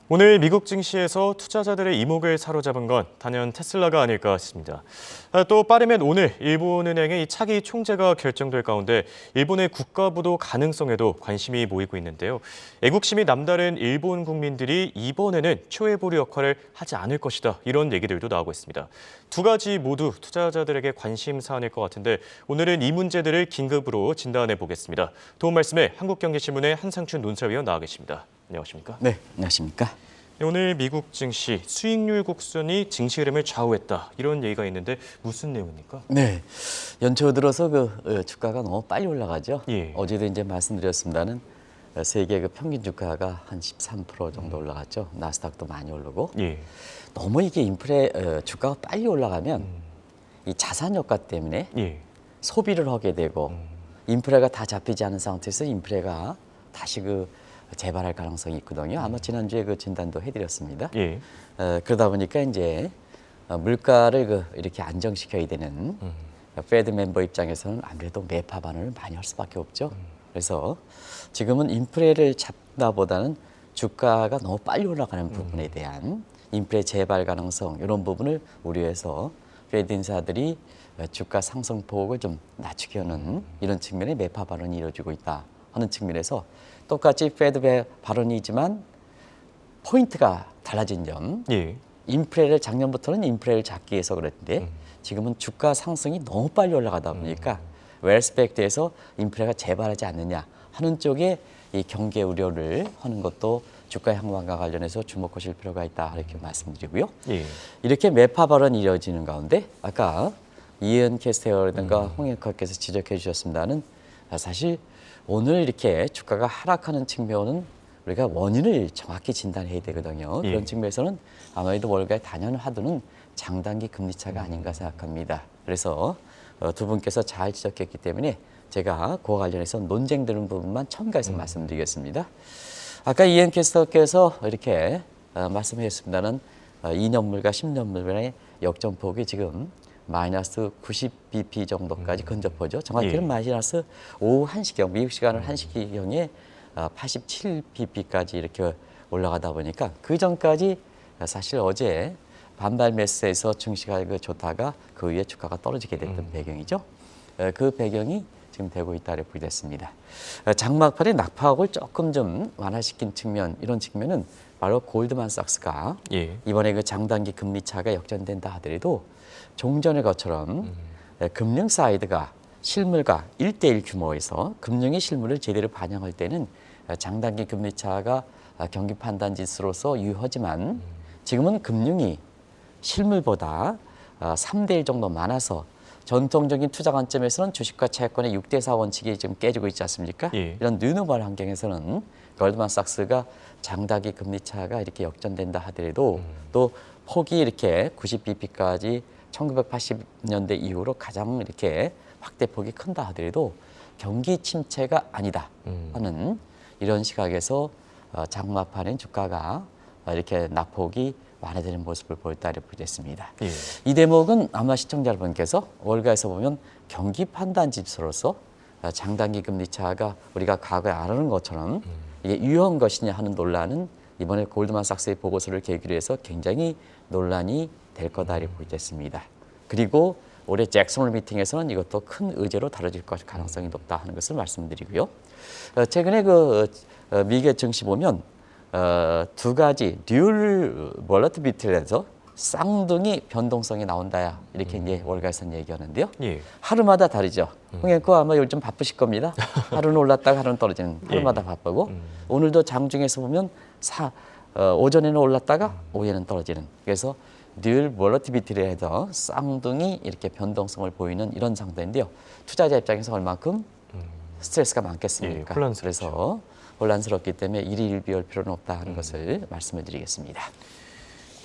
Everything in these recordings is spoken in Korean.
오늘 미국 증시에서 투자자들의 이목을 사로잡은 건 단연 테슬라가 아닐까 싶습니다. 또 빠르면 오늘 일본은행의 이 차기 총재가 결정될 가운데 일본의 국가부도 가능성에도 관심이 모이고 있는데요. 애국심이 남다른 일본 국민들이 이번에는 초회보류 역할을 하지 않을 것이다. 이런 얘기들도 나오고 있습니다. 두 가지 모두 투자자들에게 관심 사안일 것 같은데 오늘은 이 문제들을 긴급으로 진단해 보겠습니다. 도움 말씀에 한국경제신문의 한상춘 논설위원 나와 계십니다. 안녕하십니까? 네, 안녕하십니까? 오늘 미국 증시 수익률 곡선이 증시 흐름을 좌우했다. 이런 얘기가 있는데 무슨 내용입니까? 네, 연초 들어서 주가가 너무 빨리 올라가죠. 예. 어제도 이제 말씀드렸습니다는 세계 평균 주가가 한 13% 정도 올라갔죠. 나스닥도 많이 오르고. 예. 너무 이게 주가가 빨리 올라가면 이 자산 효과 때문에 예. 소비를 하게 되고 인프레가 다 잡히지 않은 상태에서 인프레가 다시 재발할 가능성이 있거든요. 아마 지난주에 진단도 해드렸습니다. 예. 그러다 보니까 이제 물가를 이렇게 안정시켜야 되는 페드 멤버 입장에서는 아무래도 매파 반응을 많이 할 수밖에 없죠. 그래서 지금은 인프레를 잡다보다는 주가가 너무 빨리 올라가는 부분에 대한 인프레 재발 가능성 이런 부분을 우려해서 페드 인사들이 주가 상승폭을 좀 낮추게 하는 이런 측면의 매파 발언이 이루어지고 있다 하는 측면에서 똑같이 페드 발언이지만 포인트가 달라진 점. 예. 인프레를 작년부터는 인프레를 잡기 위해서 그랬는데 지금은 주가 상승이 너무 빨리 올라가다 보니까 웰스펙트에서 인프레가 재발하지 않느냐 하는 쪽에 이 경계 우려를 하는 것도 주가 향방과 관련해서 주목하실 필요가 있다 이렇게 말씀드리고요. 예. 이렇게 매파 발언이 이어지는 가운데 아까 이은 캐스터라든가 홍익화께서 지적해 주셨습니다는 사실 오늘 이렇게 주가가 하락하는 측면은 우리가 원인을 정확히 진단해야 되거든요. 예. 그런 측면에서는 아무래도 월가의 단연 화두는 장단기 금리 차가 아닌가 생각합니다. 그래서 두 분께서 잘 지적했기 때문에 제가 그와 관련해서 논쟁되는 부분만 첨가해서 말씀드리겠습니다. 아까 이엔 캐스터께서 이렇게 말씀하셨습니다는 2년물과 10년물의 역전폭이 지금 마이너스 90bp 정도까지 근접하죠. 정확히는 예. 마이너스 오후 1시경, 미국 시간을 1시경에 87bp까지 이렇게 올라가다 보니까 그 전까지 사실 어제 반발 매수에서 증시가 좋다가 그 위에 주가가 떨어지게 됐던 배경이죠. 그 배경이 지금 되고 있다고 보겠습니다. 장막판의 낙폭을 조금 좀 완화시킨 측면, 이런 측면은 바로 골드만삭스가 예. 이번에 장단기 금리 차가 역전된다 하더라도 종전의 것처럼 금융 사이드가 실물과 1대1 규모에서 금융의 실물을 제대로 반영할 때는 장단기 금리 차가 경기 판단 지수로서 유효하지만 지금은 금융이 실물보다 3대1 정도 많아서 전통적인 투자 관점에서는 주식과 채권의 6대4 원칙이 지금 깨지고 있지 않습니까? 예. 이런 뉴노멀 환경에서는 골드만삭스가 장단기 금리 차가 이렇게 역전된다 하더라도 또 폭이 이렇게 90bp까지 1980년대 이후로 가장 이렇게 확대폭이 큰다 하더라도 경기 침체가 아니다 하는 이런 시각에서 장마판인 주가가 이렇게 낙폭이 완화되는 모습을 보였다고 보겠습니다. 예. 이 대목은 아마 시청자 여러분께서 월가에서 보면 경기 판단 지수로서 장단기 금리 차가 우리가 과거에 알아는 것처럼 이게 유효한 것이냐 하는 논란은 이번에 골드만삭스의 보고서를 계기로 해서 굉장히 논란이 될 거다라고 보겠습니다. 그리고 올해 잭슨홀 미팅에서는 이것도 큰 의제로 다뤄질 가능성이 높다 하는 것을 말씀드리고요. 최근에 미국의 증시 보면 두 가지 듀얼 볼러티빌리티에서 쌍둥이 변동성이 나온다야 이렇게 이제 월가에서는 얘기하는데요. 예. 하루마다 다르죠. 홍영코 아마 요즘 바쁘실 겁니다. 하루는 올랐다가 하루는 떨어지는 하루마다 바쁘고 오늘도 장중에서 보면 오전에는 올랐다가 오후에는 떨어지는 그래서 듀얼 볼러티빌리티를 해서 쌍둥이 이렇게 변동성을 보이는 이런 상태인데요. 투자자 입장에서 얼만큼 스트레스가 많겠습니까? 예, 혼란스럽죠. 그래서 혼란스럽기 때문에 일희일비할 필요는 없다 하는 것을 말씀을 드리겠습니다.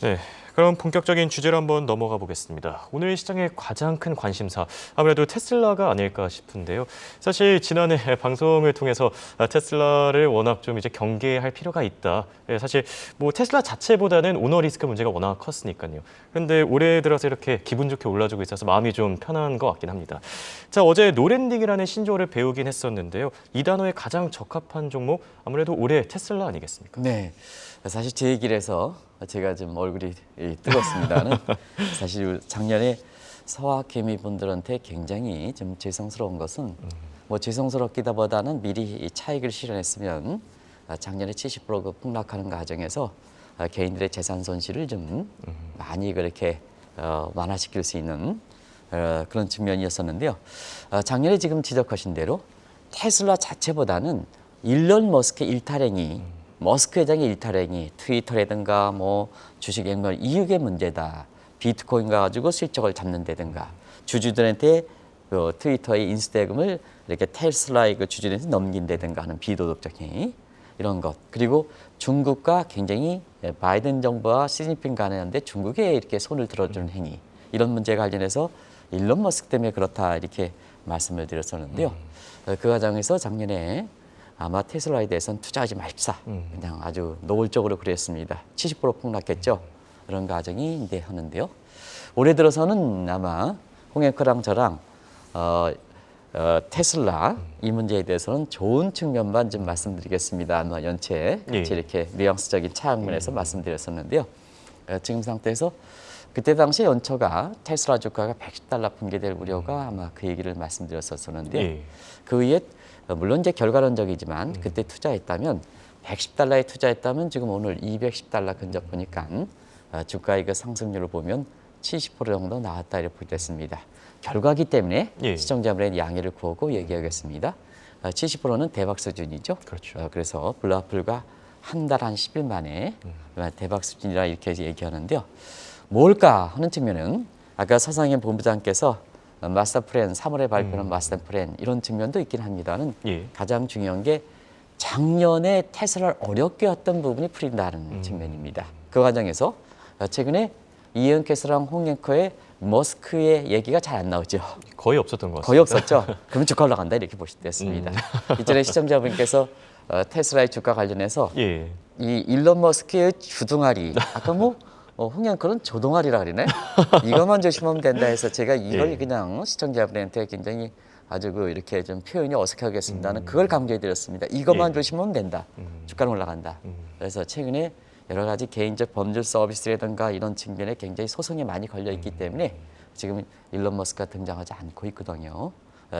네. 그럼 본격적인 주제로 한번 넘어가 보겠습니다. 오늘 시장의 가장 큰 관심사, 아무래도 테슬라가 아닐까 싶은데요. 사실 지난해 방송을 통해서 테슬라를 워낙 좀 이제 경계할 필요가 있다. 사실 뭐 테슬라 자체보다는 오너 리스크 문제가 워낙 컸으니까요. 그런데 올해 들어서 이렇게 기분 좋게 올라주고 있어서 마음이 좀 편한 것 같긴 합니다. 자, 어제 노랜딩이라는 신조어를 배우긴 했었는데요. 이 단어에 가장 적합한 종목, 아무래도 올해 테슬라 아니겠습니까? 네, 사실 제 얘기를 해서 제가 좀 얼굴이 뜨겁습니다는 사실 작년에 서학개미 분들한테 굉장히 좀 죄송스러운 것은 뭐 죄송스럽기보다는 미리 이 차익을 실현했으면 작년에 70%가 폭락하는 과정에서 개인들의 재산 손실을 좀 많이 그렇게 완화시킬 수 있는 그런 측면이었었는데요. 작년에 지금 지적하신 대로 테슬라 자체보다는 일론 머스크의 일탈행위, 머스크 회장의 일탈행위, 트위터라든가 뭐 주식 액면 이익의 문제다. 비트코인 가지고 실적을 잡는다든가 주주들한테 그 트위터의 인수대금을 이렇게 테슬라의 그 주주들한테 넘긴다든가 하는 비도덕적 행위 이런 것. 그리고 중국과 굉장히 바이든 정부와 시진핑 간에 중국에 이렇게 손을 들어주는 행위 이런 문제 관련해서 일론 머스크 때문에 그렇다 이렇게 말씀을 드렸었는데요. 그 과정에서 작년에 아마 테슬라에 대해서는 투자하지 맙시다. 그냥 아주 노골적으로 그랬습니다. 70% 폭락했죠. 그런 과정이 이제 하는데요. 올해 들어서는 아마 홍앵커랑 저랑 테슬라 이 문제에 대해서는 좋은 측면만 좀 말씀드리겠습니다. 아마 연체 같이 이렇게 뉘앙스적인 차양면에서 말씀드렸었는데요. 지금 상태에서 그때 당시 연초가 테슬라 주가가 $110 붕괴될 우려가 아마 그 얘기를 말씀드렸었는데요. 그 위에 물론 이제 결과론적이지만 그때 투자했다면 $110에 투자했다면 지금 오늘 $210 근접 보니까 주가의 그 상승률을 보면 70% 정도 나왔다 이렇게 보겠습니다. 결과기 때문에 시청자분의 양해를 구하고 얘기하겠습니다. 70%는 대박 수준이죠. 그렇죠. 그래서 불과 한 달 한 10일 만에 대박 수준이라 이렇게 얘기하는데요. 뭘까 하는 측면은 아까 서상현 본부장께서 마스터 플랜 3월에 발표한 마스터 플랜 이런 측면도 있긴 합니다는 가장 중요한 게 작년에 테슬라를 어렵게 했던 부분이 풀린다는 측면입니다. 그 과정에서 최근에 이현 캐스랑 홍앵커의 머스크의 얘기가 잘 안 나오죠. 거의 없었던 것 같습니다. 거의 없었죠. 그럼 주가 올라간다 이렇게 보시면 됐습니다. 이전에 시청자분께서 테슬라의 주가 관련해서 이 일론 머스크의 주둥아리 아까 뭐 홍앵커는 조동아리라 그러네. 이것만 조심하면 된다 해서 제가 이걸 그냥 시청자분한테 굉장히 아주 그 이렇게 좀 표현이 어색하겠습니다는 그걸 강조해 드렸습니다. 이것만 조심하면 된다. 주가는 올라간다. 그래서 최근에 여러 가지 개인적 범죄 서비스라든가 이런 측면에 굉장히 소송이 많이 걸려 있기 때문에 지금 일론 머스크가 등장하지 않고 있거든요.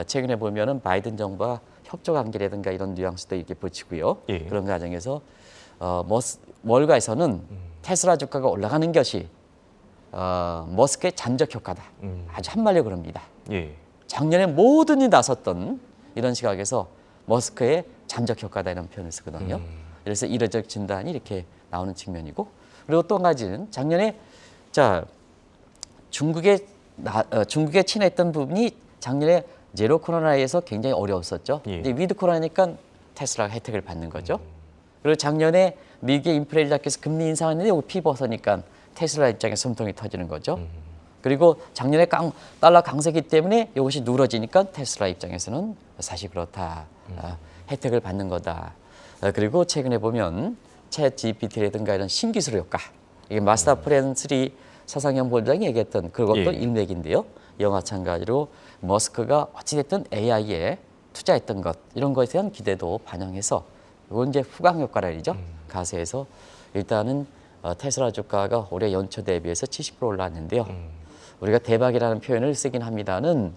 최근에 보면은 바이든 정부와 협조 관계라든가 이런 뉘앙스도 이렇게 붙이고요. 그런 과정에서 월가에서는 테슬라 주가가 올라가는 것이 머스크의 잠적 효과다. 아주 한말로 그럽니다. 작년에 모든이 나섰던 이런 시각에서 머스크의 잠적 효과다 이런 표현을 쓰거든요. 그래서 이례적 진단이 이렇게 나오는 측면이고 그리고 또 한 가지는 작년에 중국에 친했던 부분이 작년에 제로 코로나에서 굉장히 어려웠었죠. 근데 위드 코로나니까 테슬라가 혜택을 받는 거죠. 그리고 작년에 미국의 인플레를 잡기 위해서 금리 인상했는데 여기 피벗으니까 테슬라 입장에서 숨통이 터지는 거죠. 그리고 작년에 달러 강세기 때문에 이것이 누러지니까 테슬라 입장에서는 사실 그렇다. 혜택을 받는 거다. 그리고 최근에 보면 챗 GPT라든가 이런 신기술 효과. 이게 마스터 플랜 3 서상현 본부장이 얘기했던 그것도 일맥인데요. 이와 마찬가지로 머스크가 어찌됐든 AI에 투자했던 것 이런 것에 대한 기대도 반영해서 이건 이제 후광 효과라 그러죠. 가세에서 일단은 테슬라 주가가 올해 연초 대비해서 70% 올랐는데요. 우리가 대박이라는 표현을 쓰긴 합니다는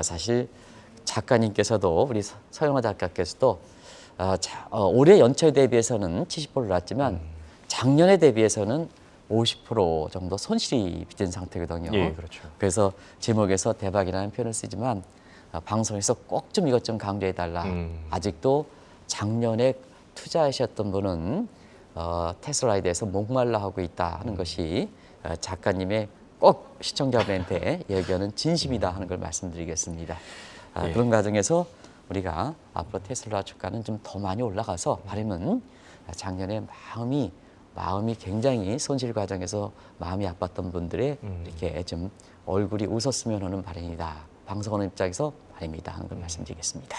사실 작가님께서도 우리 서영화 작가께서도 올해 연초에 대비해서는 70% 올랐지만 작년에 대비해서는 50% 정도 손실이 빚은 상태거든요. 그렇죠. 그래서 제목에서 대박이라는 표현을 쓰지만 방송에서 꼭 좀 이것 좀 강조해달라. 아직도 작년에 투자하셨던 분은 테슬라에 대해서 목말라 하고 있다 하는 것이 작가님의 꼭 시청자분한테 얘기하는 진심이다 하는 걸 말씀드리겠습니다. 그런 과정에서 우리가 앞으로 테슬라 주가는 좀 더 많이 올라가서 바람은 작년에 마음이 마음이 굉장히 손실 과정에서 마음이 아팠던 분들의 이렇게 좀 얼굴이 웃었으면 하는 바람이다. 방송하는 입장에서 바람이다 하는 걸 말씀드리겠습니다.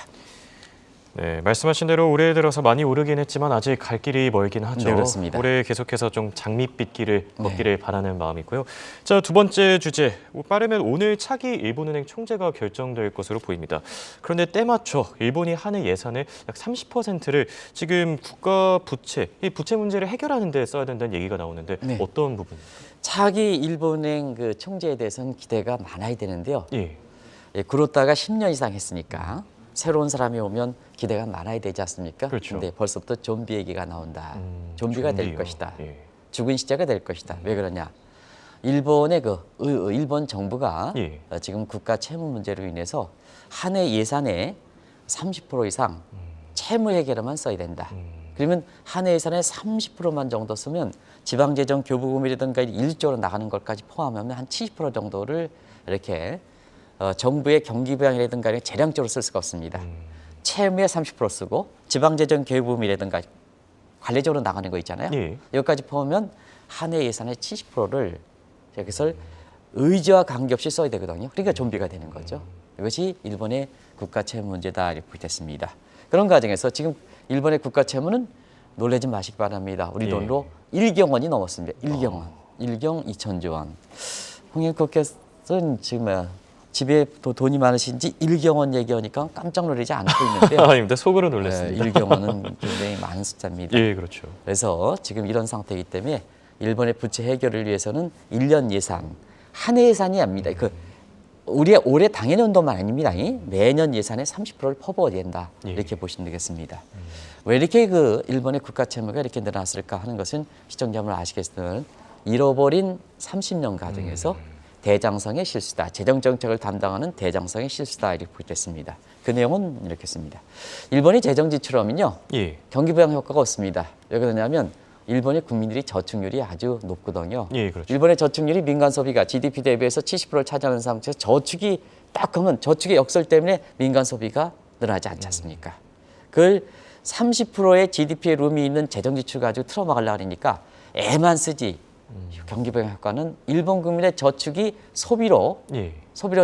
네, 말씀하신 대로 올해 들어서 많이 오르긴 했지만 아직 갈 길이 멀긴 하죠. 네, 그렇습니다. 올해 계속해서 좀 장밋빛 길을 걷기를 바라는 마음이고요. 자, 두 번째 주제. 빠르면 오늘 차기 일본은행 총재가 결정될 것으로 보입니다. 그런데 때맞춰 일본이 한해 예산의 약 30%를 지금 국가 부채, 이 부채 문제를 해결하는 데 써야 된다는 얘기가 나오는데 네. 어떤 부분입니까? 차기 일본행 그 총재에 대해서는 기대가 많아야 되는데요. 예. 예, 그렇다가 10년 이상 했으니까 새로운 사람이 오면 기대가 많아야 되지 않습니까? 그렇죠. 근데 벌써부터 좀비 얘기가 나온다. 좀비가 될 좀비요. 것이다. 예. 죽은 시대가 될 것이다. 왜 그러냐? 일본의 일본 정부가 예. 지금 국가 채무 문제로 인해서 한 해 예산의 30% 이상 채무 해결에만 써야 된다. 그러면 한 해 예산의 30%만 정도 쓰면 지방재정 교부금이라든가 1조로 나가는 것까지 포함하면 한 70% 정도를 이렇게 정부의 경기부양이라든가 재량적으로 쓸 수가 없습니다. 채무에 30% 쓰고 지방재정 교부금이라든가 관례적으로 나가는 거 있잖아요. 예. 여기까지 포함하면 한 해 예산의 70%를 여기서 의지와 관계없이 써야 되거든요. 그러니까 좀비가 되는 거죠. 이것이 일본의 국가 채무 문제다 이렇게 보겠습니다. 그런 과정에서 지금 일본의 국가 채무는 놀라지 마시기 바랍니다. 우리 예. 돈으로 1경 원이 넘었습니다. 1경 원. 1경 2천조 원. 홍영국께서는 지금 집에 돈이 많으신지 1경 원 얘기하니까 깜짝 놀라지 않고 있는데요. 아닙니다. 속으로 놀랐습니다. 1경 원은 굉장히 많은 숫자입니다. 예, 그렇죠. 그래서 지금 이런 상태이기 때문에 일본의 부채 해결을 위해서는 1년 예산, 한 해 예산이 아닙니다. 우리의 올해 당연히 온도만 아닙니다. 매년 예산의 30%를 퍼부어야 된다. 예. 이렇게 보시면 되겠습니다. 왜 이렇게 일본의 국가 채무가 이렇게 늘어났을까 하는 것은 시청자분 아시겠지만 잃어버린 30년 과정에서 대장성의 실수다. 재정정책을 담당하는 대장성의 실수다. 이렇게 보겠습니다. 그 내용은 이렇게 씁니다. 일본이 재정 지출하면요. 예. 경기부양 효과가 없습니다. 왜 그러냐면 일본의 국민들이 저축률이 아주 높거든요. 예, 그렇죠. 일본의 저축률이 민간 소비가 GDP 대비해서 70%를 차지하는 상태에서 저축이 딱 하면 저축의 역설 때문에 민간 소비가 늘어나지 않지 않습니까? 그걸 30%의 GDP의 룸이 있는 재정 지출 가지고 틀어막으려고 하니까 애만 쓰지. 경기부양 효과는 일본 국민의 저축이 소비로 예.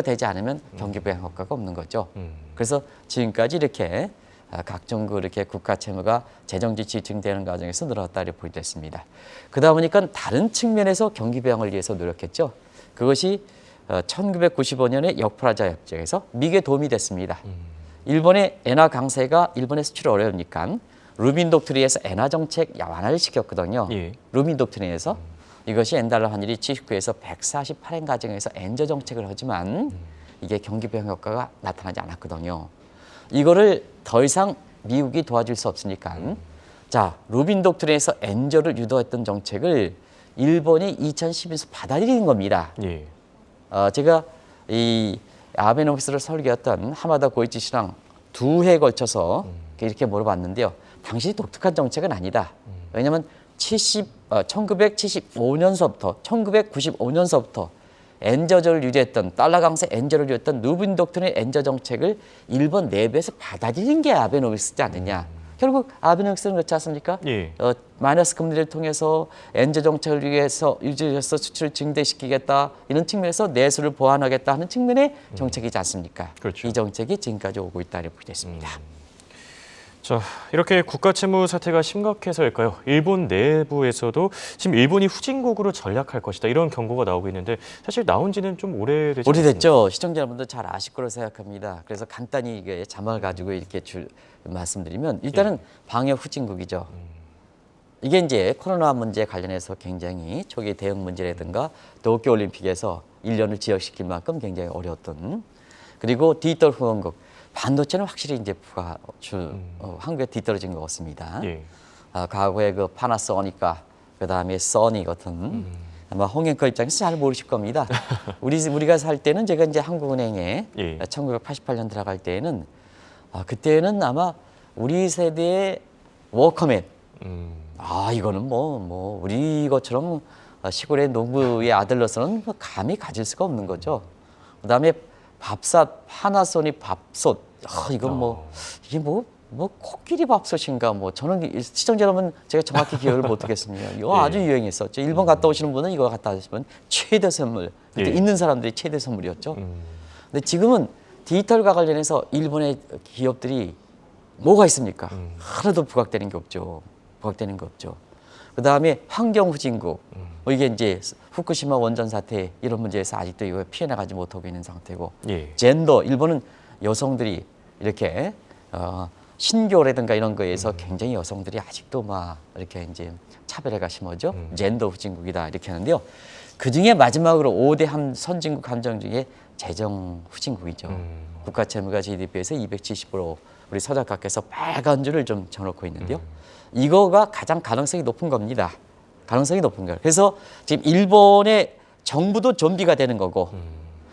되지 않으면 경기부양 효과가 없는 거죠. 그래서 지금까지 이렇게 각종 이렇게 국가 채무가 재정 지출이 증대하는 과정에서 늘어났다 이렇게 보여졌습니다. 그러다 보니까 다른 측면에서 경기부양을 위해서 노력했죠. 그것이 1995년에 역프라자 협정에서 미국에 도움이 됐습니다. 일본의 엔화 강세가 일본의 수출이 어려우니까 루빈 독트린에서 엔화 정책 완화를 시켰거든요. 예. 루빈 독트린에서 이것이 엔달러 환율이 79에서 148엔 가정에서 엔저 정책을 하지만 이게 경기부양 효과가 나타나지 않았거든요. 이거를 더 이상 미국이 도와줄 수 없으니까 자 루빈 독트린에서 엔저를 유도했던 정책을 일본이 2012년에서 받아들인 겁니다. 예. 제가 이 아베노믹스를 설계했던 하마다 고이치 씨랑 2회에 걸쳐서 이렇게 물어봤는데요. 당신이 독특한 정책은 아니다. 왜냐하면 1995년서부터 엔저를 유지했던 달러 강세 엔저를 유지했던 루빈 독트린 엔저 정책을 일본 내부에서 받아들인 게 아베노믹스지 않느냐. 결국 아베노믹스는 그렇지 않습니까? 예. 마이너스 금리를 통해서 엔저 정책을 위해서 유지해서 수출을 증대시키겠다 이런 측면에서 내수를 보완하겠다 하는 측면의 정책이지 않습니까? 그렇죠. 이 정책이 지금까지 오고 있다 이렇게 보겠습니다. 자, 이렇게 국가 채무 사태가 심각해서일까요? 일본 내부에서도 지금 일본이 후진국으로 전락할 것이다 이런 경고가 나오고 있는데 사실 나온 지는 좀 오래되지 않습니까? 오래됐죠. 시청자 여러분들 잘 아실 거로 생각합니다. 그래서 간단히 이게 자막을 가지고 이렇게 말씀드리면 일단은 방역 후진국이죠. 이게 이제 코로나 문제 관련해서 굉장히 초기 대응 문제라든가 도쿄올림픽에서 1년을 지역시킬 만큼 굉장히 어려웠던 그리고 뒤떨 후원국 반도체는 확실히 이제 한국에 뒤떨어진 것 같습니다. 예. 과거에 그 파나소니카 그다음에 써니 같은 아마 홍영거 입장에서 잘 모르실 겁니다. 우리가 살 때는 제가 이제 한국은행에 예. 1988년 들어갈 때에는 그때는 아마 우리 세대의 워커맨 이거는 뭐 우리 것처럼 시골의 농부의 아들로서는 감히 가질 수가 없는 거죠. 그다음에 밥솥 파나소닉 밥솥 이건 이게 뭐 코끼리 밥솥인가 뭐 저는 시청자 여러분 제가 정확히 기억을 못하겠습니다. 이거 아주 유행했었죠. 일본 갔다 오시는 분은 이거 갔다 오시면 최대 선물. 그때 있는 사람들이 최대 선물이었죠. 근데 지금은 디지털과 관련해서 일본의 기업들이 뭐가 있습니까? 하나도 부각되는 게 없죠. 부각되는 게 없죠. 그 다음에 환경 후진국. 뭐 이게 이제 후쿠시마 원전 사태 이런 문제에서 아직도 이거 피해나가지 못하고 있는 상태고. 젠더. 일본은 여성들이 이렇게 신교라든가 이런 거에서 굉장히 여성들이 아직도 막 이렇게 이제 차별화가 심하죠. 젠더 후진국이다 이렇게 하는데요. 그 중에 마지막으로 5대 선진국 함정 중에 재정 후진국이죠. 국가 채무가 GDP에서 270% 우리 서작가께서 빨간 줄을 좀 쳐놓고 있는데요. 이거가 가장 가능성이 높은 겁니다. 가능성이 높은 거예요. 그래서 지금 일본의 정부도 좀비가 되는 거고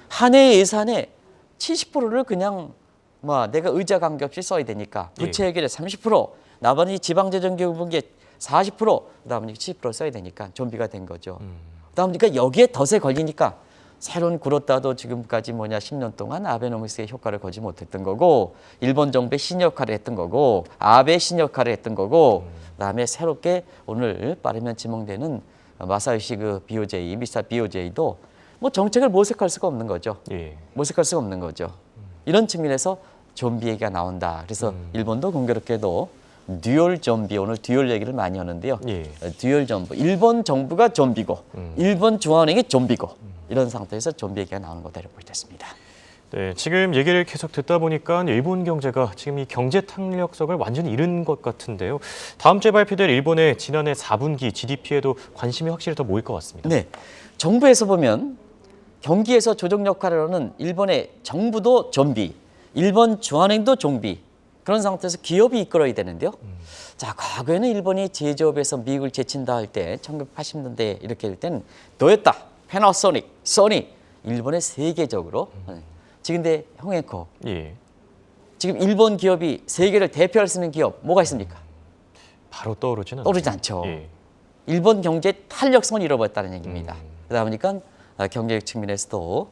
한 해 예산의 70%를 그냥 뭐 내가 의자 관계없이 써야 되니까 부채 해결에 30%, 나머지 지방재정기금분기에 40%, 그다음에 70% 써야 되니까 좀비가 된 거죠. 그다음에 그러니까 여기에 덫에 걸리니까 새로운 굴었다도 지금까지 10년 동안 아베노믹스의 효과를 거지 못했던 거고 일본 정부의 신역할을 했던 거고 아베 신역할을 했던 거고 그다음에 새롭게 오늘 빠르면 지명되는 마사요시 BOJ, 미스터 BOJ도 뭐 정책을 모색할 수가 없는 거죠. 모색할 수가 없는 거죠. 이런 측면에서 좀비 얘기가 나온다. 그래서 일본도 공교롭게도 듀얼 좀비, 오늘 듀얼 얘기를 많이 하는데요. 듀얼 좀비, 일본 정부가 좀비고 일본 중앙은행이 좀비고 이런 상태에서 좀비 얘기가 나오는 것으로 보여졌습니다. 네, 지금 얘기를 계속 듣다 보니까 일본 경제가 지금 이 경제 탄력성을 완전히 잃은 것 같은데요. 다음 주에 발표될 일본의 지난해 4분기 GDP에도 관심이 확실히 더 모일 것 같습니다. 네, 정부에서 보면 경기에서 조정 역할을 하는 일본의 정부도 좀비, 일본 중앙은행도 좀비 그런 상태에서 기업이 이끌어야 되는데요. 자, 과거에는 일본이 제조업에서 미국을 제친다 할 때 1980년대 이렇게 될 때는 도요타, 패나소닉, 소니 일본의 세계적으로 지금 근데 홍행커 지금 일본 기업이 세계를 대표할 수 있는 기업 뭐가 있습니까? 바로 떠오르지 않죠. 일본 경제 탄력성을 잃어버렸다는 얘기입니다. 그러다 보니까 경제적 측면에서도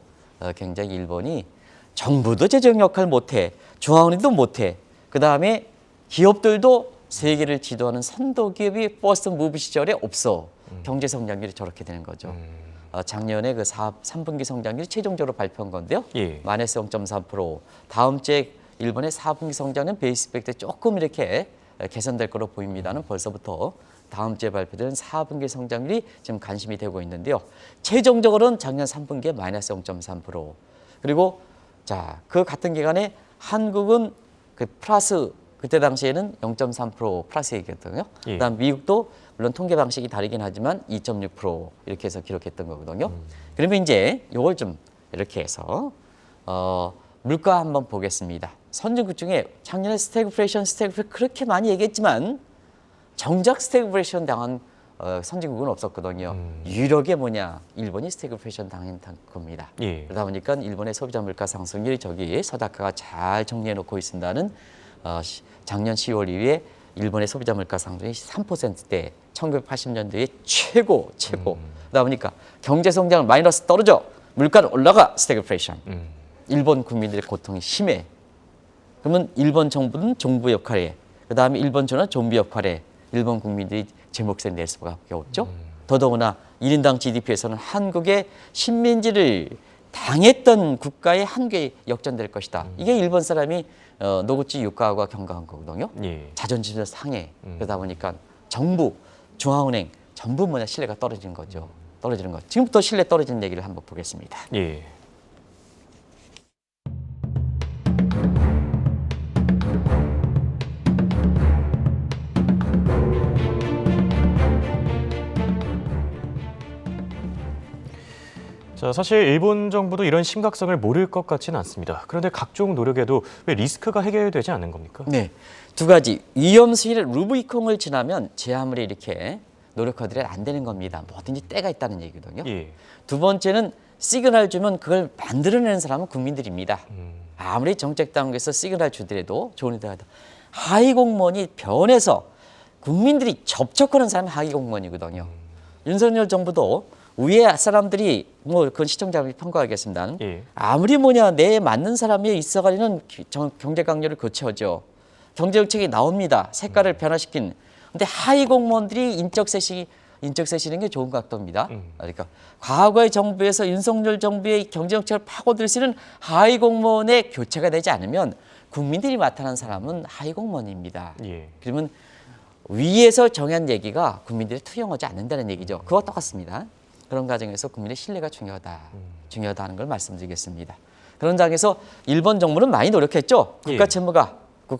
굉장히 일본이 정부도 재정 역할 못해, 중앙은행도 못해. 그 다음에 기업들도 세계를 지도하는 선도 기업이 퍼스트 무브 시절에 없어. 경제 성장률이 저렇게 되는 거죠. 작년에 그 3분기 성장률이 최종적으로 발표한 건데요. 마이너스 0.3%. 다음 주에 일본의 4분기 성장은 베이스 이펙트 때 조금 이렇게 개선될 거로 보입니다는 벌써부터 다음 주에 발표되는 4분기 성장률이 지금 관심이 되고 있는데요. 최종적으로는 작년 3분기에 마이너스 0.3%. 그리고 자, 그 같은 기간에 한국은 그 플러스 그때 당시에는 0.3% 플러스 얘기였거든요. 그다음 미국도 물론 통계 방식이 다르긴 하지만 2.6% 이렇게 해서 기록했던 거거든요. 그러면 이제 이걸 좀 이렇게 해서 물가 한번 보겠습니다. 선진국 중에 작년에 스태그플레이션 그렇게 많이 얘기했지만 정작 스태그플레이션 당한 선진국은 없었거든요. 유력의 뭐냐? 일본이 스태그플레이션 당한 겁니다. 그러다 보니까 일본의 소비자 물가 상승률이 저기 서다카가 잘 정리해 놓고 있습니다는 작년 10월 이후에 일본의 소비자 물가 상승이 3%대 1980년도에 최고. 그러다 보니까 경제 성장은 마이너스 떨어져. 물가는 올라가. 스태그플레이션. 일본 국민들의 고통이 심해. 그러면 일본 정부는 정부 역할에, 그다음에 일본 전은 좀비 역할에 일본 국민들이 제 몫을 낼 수밖에 없죠. 더더구나 1인당 GDP에서는 한국의 식민지를 당했던 국가의 한계에 역전될 것이다. 이게 일본 사람이 노구치 유가와 경고한 거거든요. 자존심도 상해. 그러다 보니까 정부, 중앙은행 전부 신뢰가 떨어지는 거죠. 떨어지는 것. 지금부터 신뢰 떨어지는 얘기를 한번 보겠습니다. 자, 사실 일본 정부도 이런 심각성을 모를 것 같지는 않습니다. 그런데 각종 노력에도 왜 리스크가 해결되지 않는 겁니까? 네, 두 가지. 위험 수위를 루비콘을 지나면 제 아무리 이렇게 노력하더라도 안 되는 겁니다. 뭐든지 때가 있다는 얘기거든요. 두 번째는 시그널 주면 그걸 만들어내는 사람은 국민들입니다. 아무리 정책 당국에서 시그널 주더라도 좋은 일도 하다. 하위 공무원이 변해서 국민들이 접촉하는 사람이 하위 공무원이거든요. 윤석열 정부도 위에 사람들이 그건 시청자분이 평가하겠습니다. 아무리 내 맞는 사람이 있어가지고는 경제 강요를 거쳐죠. 경제정책이 나옵니다. 색깔을 변화시킨. 근데 하위 공무원들이 인적 쇄신인 게 좋은 각도입니다. 그러니까 과거의 정부에서 윤석열 정부의 경제정책을 파고들 수 있는 하위 공무원의 교체가 되지 않으면 국민들이 맡아난 사람은 하위 공무원입니다. 예. 그러면 위에서 정한 얘기가 국민들이 투영하지 않는다는 얘기죠. 그와 똑같습니다. 그런 과정에서 국민의 신뢰가 중요하다는 걸 말씀드리겠습니다. 그런 장에서 일본 정부는 많이 노력했죠. 국가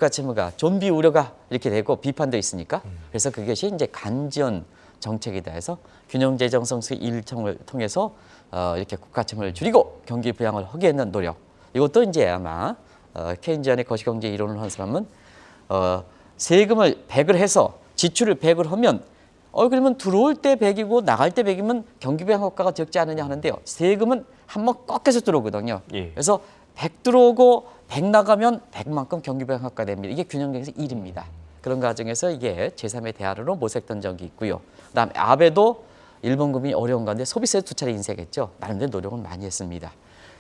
채무가 좀비 우려가 이렇게 되고 비판도 있으니까. 그래서 그것이 이제 간지연 정책이다 해서 균형재정 성수 일청을 통해서 이렇게 국가 채무를 줄이고 경기 부양을 하기 위한 노력. 이것도 이제 아마 케인지안의 거시경제 이론을 한 사람은 세금을 100을 해서 지출을 100을 하면 그러면 들어올 때 100이고 나갈 때 100이면 경기 부양 효과가 적지 않느냐 하는데요. 세금은 한번 꺾여서 들어오거든요. 예. 그래서 100 들어오고 100 나가면 100만큼 경기 부양 효과가 됩니다. 이게 균형정에서 1입니다. 그런 과정에서 이게 제3의 대안으로 모색된 적이 있고요. 그다음에 아베도 일본 국민이 어려운 가운데 소비세 2차례 인색했죠. 나름대로 노력을 많이 했습니다.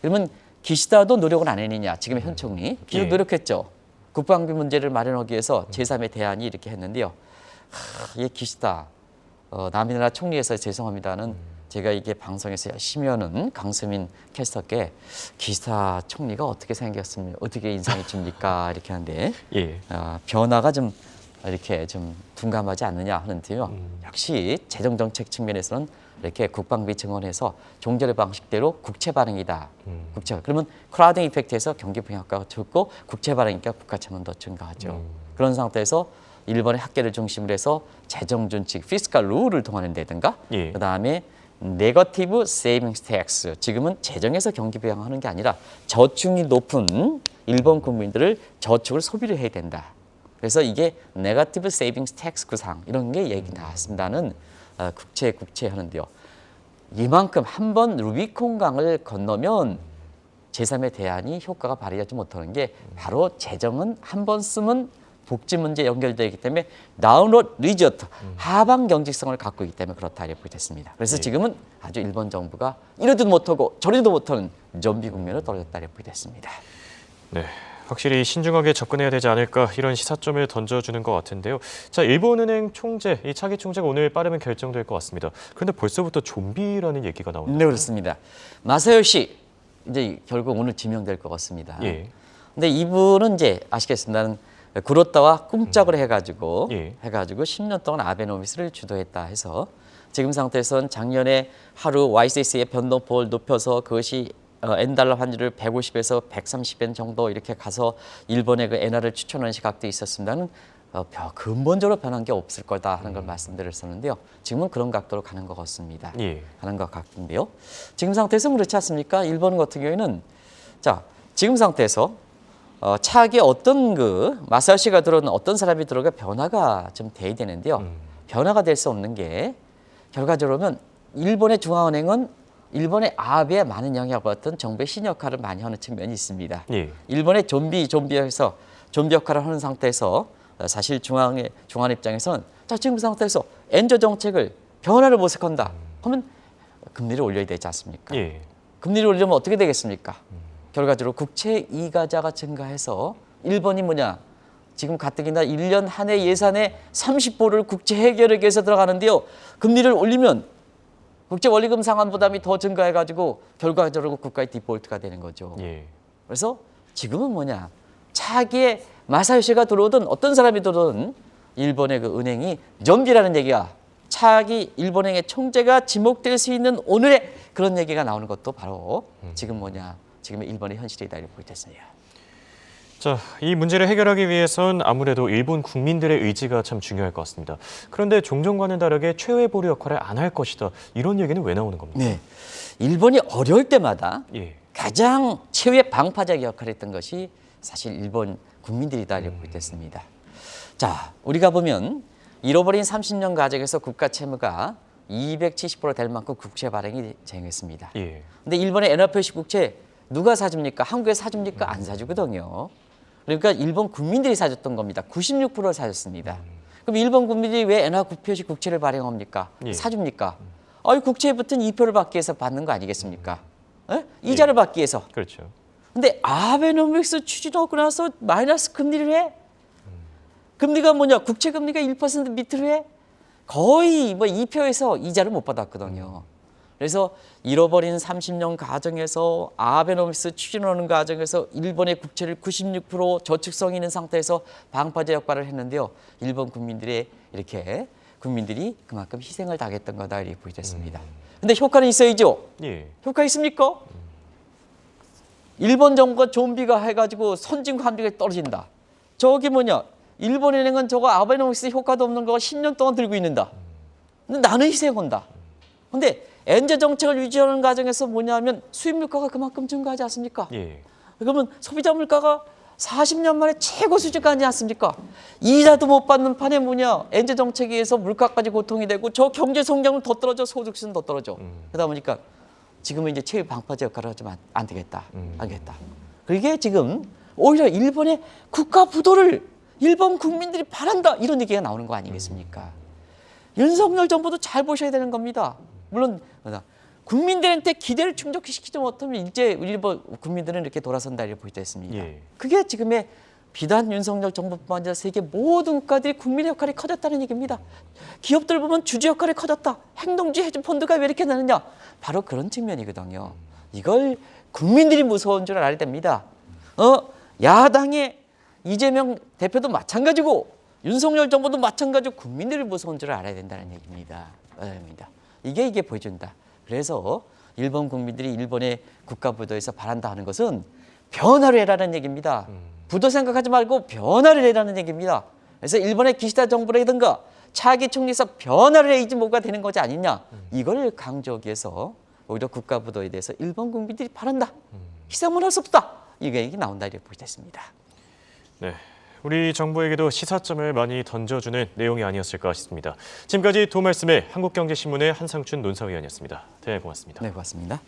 그러면 기시다도 노력을 안 했느냐. 지금의 현 총리. 기시다 노력했죠. 국방비 문제를 마련하기 위해서 제3의 대안이 이렇게 했는데요. 이 기시다 남이나라 총리에서 죄송합니다는 제가 이게 방송에서 열심히 하는 강수민 캐스터께 기시다 총리가 어떻게 생겼습니까? 어떻게 인상이 줍니까? 이렇게 하는데 예. 변화가 좀 이렇게 좀 둔감하지 않느냐 하는데요. 역시 재정정책 측면에서는 이렇게 국방비 증원해서 종전의 방식대로 국채 발행이다. 국채. 그러면 크라우딩 이펙트에서 경기 부양 효과가 적고 국채 발행이니까 국가 채무는 더 증가하죠. 그런 상태에서 일본의 학계를 중심으로 해서 재정 준칙, 피스칼 룰을 통하는다든가 예. 그다음에 네거티브 세이빙스 텍스. 지금은 재정에서 경기 부양하는 게 아니라 저축이 높은 일본 국민들을 저축을 소비를 해야 된다. 그래서 이게 네거티브 세이빙스 텍스 구상 이런 게 얘기 나왔습니다는 국채 하는데요. 이만큼 한 번 루비콘 강을 건너면 제3의 대안이 효과가 발휘하지 못하는 게 바로 재정은 한 번 쓰면 복지 문제 연결되기 때문에 다운로드 리저트 하방 경직성을 갖고 있기 때문에 그렇다 이렇게 됐습니다. 그래서 지금은 아주 일본 정부가 이러지도 못하고 저러지도 못하는 좀비 국면으로 떨어졌다 이렇게 됐습니다. 네. 확실히 신중하게 접근해야 되지 않을까 이런 시사점을 던져주는 것 같은데요. 자, 일본은행 총재, 이 차기 총재가 오늘 빠르면 결정될 것 같습니다. 그런데 벌써부터 좀비라는 얘기가 나오네요. 네, 그렇습니다. 마사요시 이제 결국 오늘 지명될 것 같습니다. 예. 근데 이분은 이제 아시겠습니다는 구로다와 꿍짝을 해가지고 10년 동안 아베노미스를 주도했다 해서 지금 상태에서는 작년에 하루 YCC의 변동폭을 높여서 그것이 엔달러 환율을 150에서 130엔 정도 이렇게 가서 일본의 그 엔화를 추천하는 시각도 있었습니다는 근본적으로 변한 게 없을 거다 하는 걸 말씀드렸었는데요. 지금은 그런 각도로 가는 것 같습니다. 가는 것 같은데요. 지금 상태에서는 그렇지 않습니까? 일본 같은 경우에는 자 지금 상태에서 차기에 어떤 마사요시가 들어오는 어떤 사람이 들어가 변화가 좀 돼야 되는데요. 변화가 될 수 없는 게 결과적으로는 일본의 중앙은행은 일본의 아베에 많은 영향을 받았던 정부의 신역할을 많이 하는 측면이 있습니다. 일본의 좀비에서 좀비 역할을 하는 상태에서 사실 중앙 입장에서는 자 지금 상태에서 엔저 정책을 변화를 모색한다 하면 금리를 올려야 되지 않습니까? 금리를 올리면 어떻게 되겠습니까? 결과적으로 국채 이가자가 증가해서 일본이 뭐냐? 지금 가뜩이나 1년 한 해 예산에 30조를 국채 해결하기 위해서 들어가는데요. 금리를 올리면 국제 원리금 상환 부담이 더 증가해가지고 결과적으로 국가의 디폴트가 되는 거죠. 그래서 지금은 뭐냐? 차기에 마사요시가 들어오든 어떤 사람이 들어오든 일본의 그 은행이 좀비라는 얘기가 차기 일본행의 총재가 지목될 수 있는 오늘의 그런 얘기가 나오는 것도 바로 지금 뭐냐? 지금의 일본의 현실이다 이렇게 보겠습니다. 자, 이 문제를 해결하기 위해선 아무래도 일본 국민들의 의지가 참 중요할 것 같습니다. 그런데 종전과는 다르게 최후의 보루 역할을 안 할 것이다. 이런 얘기는 왜 나오는 겁니까? 네, 일본이 어려울 때마다 가장 최후의 방파적 역할을 했던 것이 사실 일본 국민들이다 이렇게 보겠습니다. 자, 우리가 보면 잃어버린 30년 과정에서 국가 채무가 270% 될 만큼 국채 발행이 진행했습니다. 근데 일본의 엔화 표시 국채 누가 사줍니까? 한국에 사줍니까? 안 사주거든요. 그러니까 일본 국민들이 사줬던 겁니다. 96%를 사줬습니다. 그럼 일본 국민들이 왜 엔화 표시 국채를 발행합니까? 사줍니까? 국채에 붙은 2표를 받기 위해서 받는 거 아니겠습니까? 이자를 받기 위해서. 그렇죠. 근데 아베노믹스 추진하고 나서 마이너스 금리를 해? 금리가 뭐냐? 국채 금리가 1% 밑으로 해 거의 뭐 2표에서 이자를 못 받았거든요. 그래서 잃어버린 30년 과정에서 아베노믹스 추진하는 과정에서 일본의 국채를 96% 저축성 있는 상태에서 방파제 역할을 했는데요. 일본 국민들이 그만큼 희생을 당했던 거다 이렇게 보여졌습니다. 근데 효과는 있어야죠. 예. 효과 있습니까? 일본 정부가 좀비가 해가지고 선진국 한국에 떨어진다. 저기 뭐냐? 일본은행은 저거 아베노믹스 효과도 없는 거 10년 동안 들고 있는다. 근데 나는 희생한다. 근데 엔제 정책을 유지하는 과정에서 뭐냐면 수입 물가가 그만큼 증가하지 않습니까? 예. 그러면 소비자 물가가 40년 만에 최고 수준가 아니지 않습니까? 이자도 못 받는 판에 뭐냐? 엔제 정책에 의해서 물가까지 고통이 되고 저 경제 성장은 더 떨어져, 소득수는 더 떨어져. 그러다 보니까 지금은 이제 체육 방파제 역할을 하지만 안 되겠다. 안 되겠다. 그게 지금 오히려 일본의 국가 부도를 일본 국민들이 바란다. 이런 얘기가 나오는 거 아니겠습니까? 윤석열 정부도 잘 보셔야 되는 겁니다. 물론 국민들한테 기대를 충족시키지 못하면 이제 일본 국민들은 이렇게 돌아선다 이렇게 보여졌습니다. 예. 그게 지금의 비단 윤석열 정부뿐만 아니라 세계 모든 국가들이 국민의 역할이 커졌다는 얘기입니다. 기업들 보면 주주 역할이 커졌다. 행동주의 헤지펀드가 왜 이렇게 나느냐. 바로 그런 측면이거든요. 이걸 국민들이 무서운 줄 알아야 됩니다. 야당의 이재명 대표도 마찬가지고 윤석열 정부도 마찬가지고 국민들이 무서운 줄 알아야 된다는 얘기입니다. 이게 보여준다. 그래서 일본 국민들이 일본의 국가 부도에서 바란다 하는 것은 변화를 해라는 얘기입니다. 부도 생각하지 말고 변화를 해라는 얘기입니다. 그래서 일본의 기시다 정부라든가 차기 총리에서 변화를 해야지 뭐가 되는 거지 아니냐. 이걸 강조하기 위해서 오히려 국가 부도에 대해서 일본 국민들이 바란다. 희생은 할 수 없다. 이게 나온다 이렇게 보여졌습니다. 네. 우리 정부에게도 시사점을 많이 던져주는 내용이 아니었을까 싶습니다. 지금까지 도움 말씀에 한국경제신문의 한상춘 논사위원이었습니다. 대단히 고맙습니다. 네, 고맙습니다.